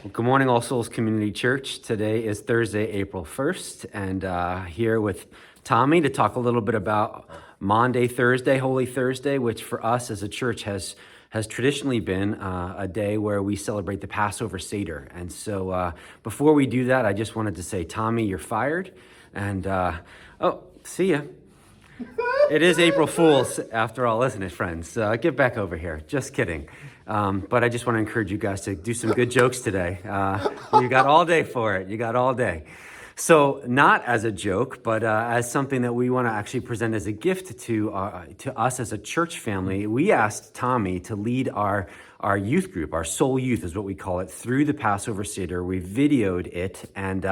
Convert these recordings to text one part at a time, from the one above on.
Well, good morning, All Souls Community Church. Today is Thursday, April 1st, and here with Tommy to talk a little bit about Maundy Thursday, Holy Thursday, which for us as a church has traditionally been a day where we celebrate the Passover Seder. And so before we do that, I just wanted to say, Tommy, you're fired. And, see ya. It is April Fool's after all, isn't it, friends? Get back over here. Just kidding. But I just want to encourage you guys to do some good jokes today. You got all day for it. You got all day. So not as a joke, but as something that we want to actually present as a gift to us as a church family, we asked Tommy to lead our youth group, our soul youth is what we call it, through the Passover Seder. We videoed it, and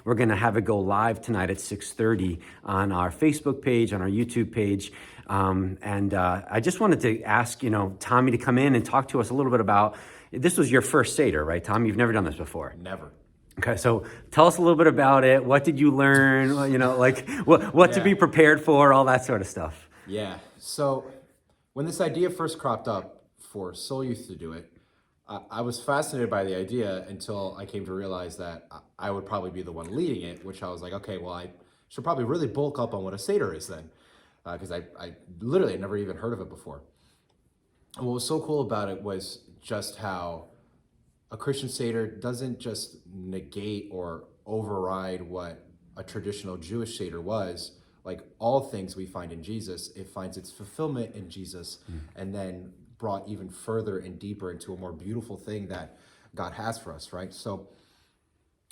we're going to have it go live tonight at 6:30 on our Facebook page, on our YouTube page. I just wanted to ask, Tommy to come in and talk to us a little bit about, this was your first Seder, right, Tom? You've never done this before. Never. Okay, so tell us a little bit about it. What did you learn? What to be prepared for, all that sort of stuff. Yeah. So when this idea first cropped up for Soul Youth to do it, I was fascinated by the idea until I came to realize that I would probably be the one leading it, which I was like, okay, well, I should probably really bulk up on what a Seder is then, because I literally had never even heard of it before. And what was so cool about it was just how a Christian Seder doesn't just negate or override what a traditional Jewish Seder was. Like all things we find in Jesus, it finds its fulfillment in Jesus, and then brought even further and deeper into a more beautiful thing that God has for us, right? So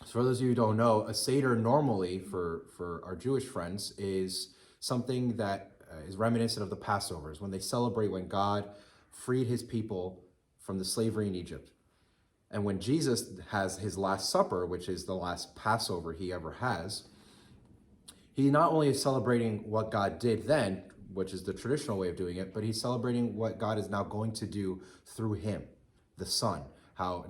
for those of you who don't know, a Seder normally for our Jewish friends is something that is reminiscent of the Passovers, when they celebrate when God freed his people from the slavery in Egypt. And when Jesus has his Last Supper, which is the last Passover he ever has, he not only is celebrating what God did then, which is the traditional way of doing it, but he's celebrating what God is now going to do through him, the Son. How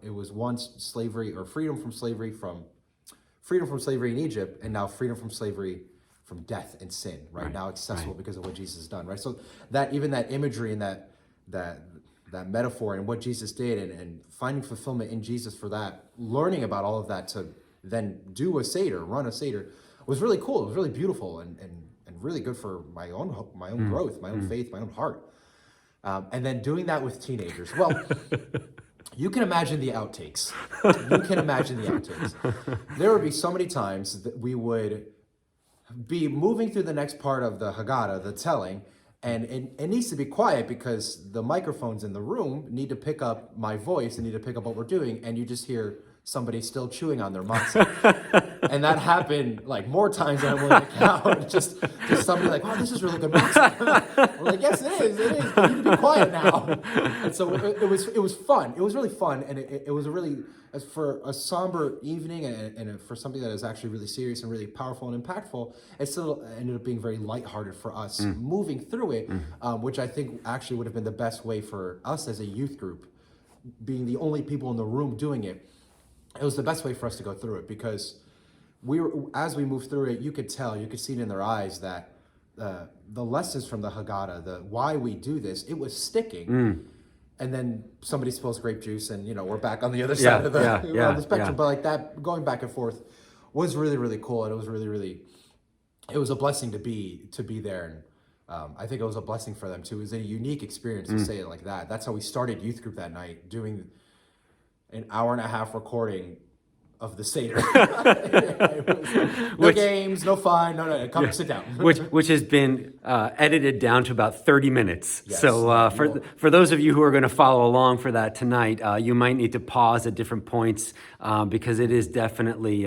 it was once slavery or freedom from slavery in Egypt, and now freedom from slavery from death and sin, right? Now accessible because of what Jesus has done, right? So that even that imagery and that metaphor and what Jesus did and finding fulfillment in Jesus for that, learning about all of that to then do a Seder, run a Seder, was really cool. It was really beautiful and really good for my own growth, my own faith, my own heart. And then doing that with teenagers. Well, you can imagine the outtakes. There would be so many times that we would be moving through the next part of the Haggadah, the telling, and it needs to be quiet because the microphones in the room need to pick up my voice and need to pick up what we're doing, and you just hear somebody still chewing on their matzah. And that happened like more times than I'm willing to count. Just somebody like, oh, this is really good matzah. We're like, yes, it is, but you need to be quiet now. And so it was fun. It was really fun, and it was a really, as for a somber evening and for something that is actually really serious and really powerful and impactful, it still ended up being very lighthearted for us moving through it, which I think actually would have been the best way for us as a youth group, being the only people in the room doing it. It was the best way for us to go through it because as we moved through it, you could see it in their eyes that the lessons from the Haggadah, the why we do this, it was sticking. And then somebody spills grape juice and, we're back on the other side of the spectrum. Yeah. But like that, going back and forth was really, really cool. And it was really, it was a blessing to be there. And I think it was a blessing for them too. It was a unique experience to say it like that. That's how we started youth group that night, doing an hour and a half recording of the Seder. No games, no fun, no, come sit down. which has been edited down to about 30 minutes. Yes. So for those of you who are going to follow along for that tonight, you might need to pause at different points because it is definitely,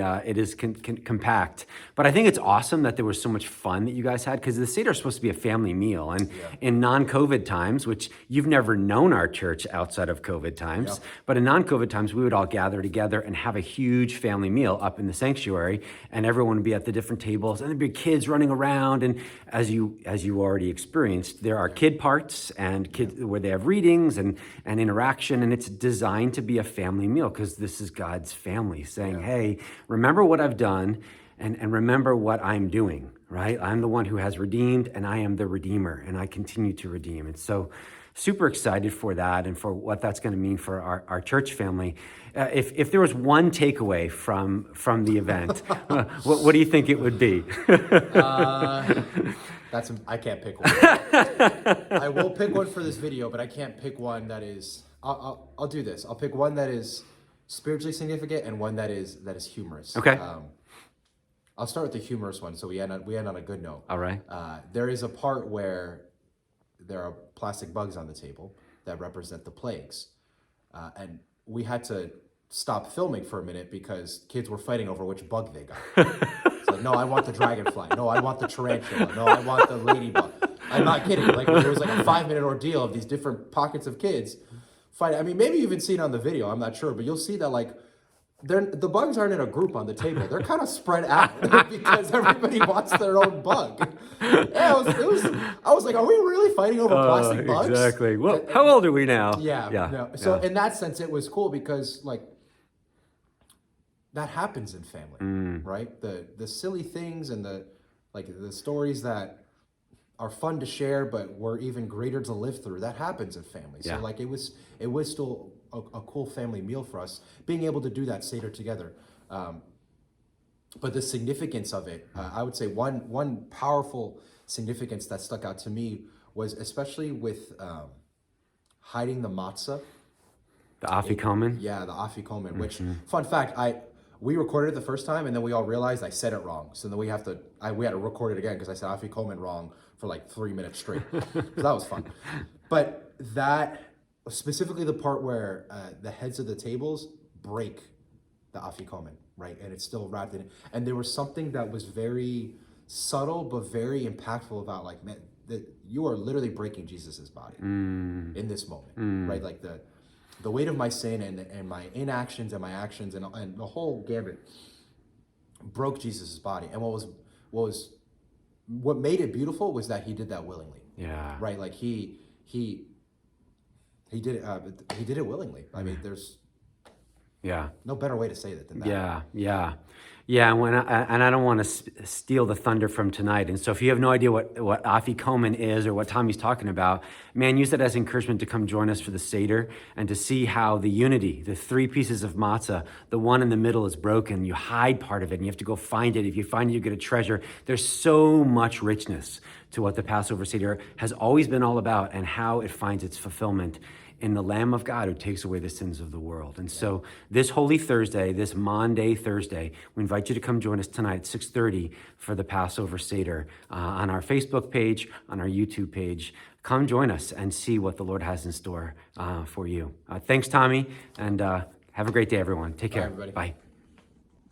compact. But I think it's awesome that there was so much fun that you guys had, because the Seder is supposed to be a family meal. And in non-COVID times, which you've never known our church outside of COVID times, but in non-COVID times, we would all gather together and have a huge family meal up in the sanctuary, and everyone would be at the different tables, and there'd be kids running around. And as you already experienced, there are kid parts and kids where they have readings and interaction, and it's designed to be a family meal because this is God's family saying, hey, remember what I've done and remember what I'm doing, right? I'm the one who has redeemed, and I am the Redeemer, and I continue to redeem. And so super excited for that and for what that's going to mean for our church family. If there was one takeaway from the event, what do you think it would be? I can't pick one. I will pick one for this video, but I can't pick one that is. I'll do this. I'll pick one that is spiritually significant and one that is humorous. Okay. I'll start with the humorous one, so we end on a good note. All right. There is a part where there are plastic bugs on the table that represent the plagues, and we had to stop filming for a minute because kids were fighting over which bug they got. It's like, no, I want the dragonfly. No, I want the tarantula. No, I want the ladybug. I'm not kidding. Like, there was like a 5-minute ordeal of these different pockets of kids fighting. I mean, maybe you even seen it on the video. I'm not sure, but you'll see that like the bugs aren't in a group on the table. They're kind of spread out because everybody wants their own bug. Yeah, I was like, are we really fighting over plastic bugs? Exactly. Well, how old are we now? Yeah. No. So in that sense, it was cool because like that happens in family, right? The silly things and the stories that are fun to share, but were even greater to live through. That happens in families. Yeah. So like it was still a cool family meal for us, being able to do that Seder together. But the significance of it, I would say one powerful significance that stuck out to me was especially with hiding the matzah. The afikomen? Yeah, the afikomen, which, fun fact, we recorded it the first time and then we all realized I said it wrong. So then we had to record it again because I said afikomen wrong for like 3 minutes straight. So that was fun. But that, specifically the part where the heads of the tables break the afikomen, right? And it's still wrapped in it. And there was something that was very subtle but very impactful about like, man, that you are literally breaking Jesus's body in this moment, right? Like the weight of my sin and my inactions and my actions and the whole gambit broke Jesus's body. And what made it beautiful was that he did that willingly. Yeah. Right. Like he did it. He did it willingly. I mean, there's no better way to say that than that. Yeah. And I don't want to steal the thunder from tonight. And so if you have no idea what afikomen is or what Tommy's talking about, man, use that as encouragement to come join us for the Seder and to see how the unity, the 3 pieces of matzah, the one in the middle is broken. You hide part of it and you have to go find it. If you find it, you get a treasure. There's so much richness to what the Passover Seder has always been all about and how it finds its fulfillment in the Lamb of God who takes away the sins of the world. And so this Holy Thursday, this Maundy Thursday, we invite you to come join us tonight at 6:30 for the Passover Seder on our Facebook page, on our YouTube page. Come join us and see what the Lord has in store for you. Thanks, Tommy, and have a great day, everyone. Take care. Bye, everybody. Bye.